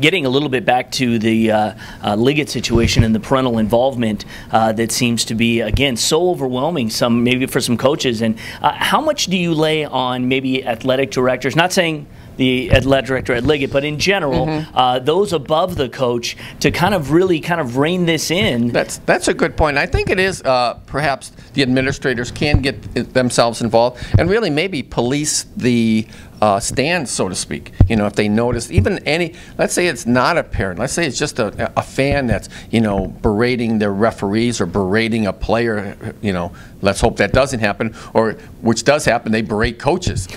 getting a little bit back to the Liggett situation and the parental involvement that seems to be, again, so overwhelming, maybe for some coaches. And how much do you lay on maybe athletic directors, not saying the athletic director at Liggett, but in general, those above the coach to kind of really rein this in? That's a good point. I think it is perhaps the administrators can get themselves involved and really maybe police the stands, so to speak. You know, if they notice even let's say it's not a parent, let's say it's just a fan that's, you know, berating their referees or berating a player, you know, let's hope that doesn't happen, or which does happen, they berate coaches.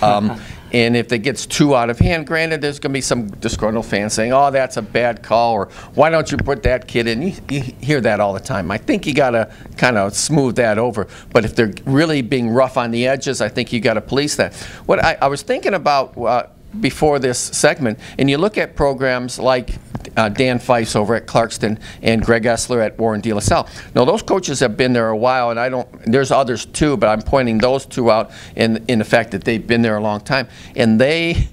And if it gets too out of hand, granted, there's going to be some disgruntled fans saying, oh, that's a bad call, or why don't you put that kid in? You hear that all the time. I think you got to kind of smooth that over. But if they're really being rough on the edges, I think you got to police that. What I was thinking about before this segment, and you look at programs like Dan Fife's over at Clarkston and Greg Essler at Warren De La Salle. Now, those coaches have been there a while, and there's others too, but I'm pointing those two out in the fact that they've been there a long time. And they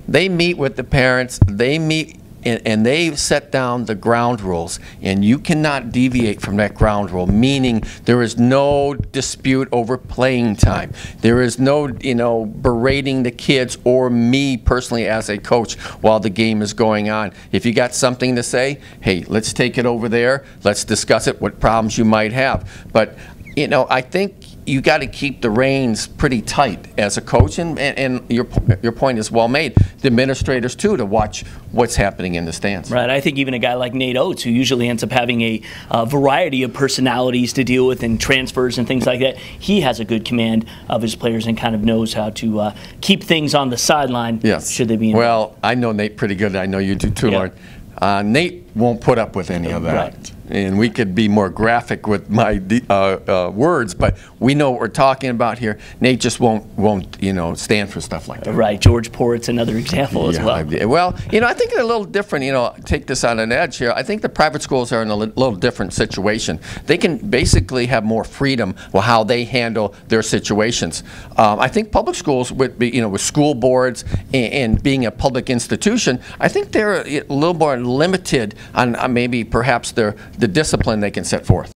meet with the parents, they meet and they set down the ground rules, and you cannot deviate from that ground rule, meaning there is no dispute over playing time. There is no, you know, berating the kids or me personally as a coach while the game is going on. If you got something to say, hey, let's take it over there, let's discuss it, what problems you might have. But, you know, I think you got to keep the reins pretty tight as a coach, and your point is well made. The administrators too, to watch what's happening in the stands. Right. I think even a guy like Nate Oates, who usually ends up having a variety of personalities to deal with and transfers and things like that, he has a good command of his players and kind of knows how to keep things on the sideline. Yes. Should they be involved. Well, I know Nate pretty good. I know you do too, yeah. Lauren. Nate won't put up with any of that. Right. And we could be more graphic with my words, but we know what we're talking about here. Nate just won't you know, stand for stuff like that. Right. George Port's another example as well. Well, you know, I think they're a little different. You know, take this on an edge here. I think the private schools are in a little different situation. They can basically have more freedom with how they handle their situations. I think public schools, with school boards and being a public institution, I think they're a little more limited on maybe perhaps the discipline they can set forth.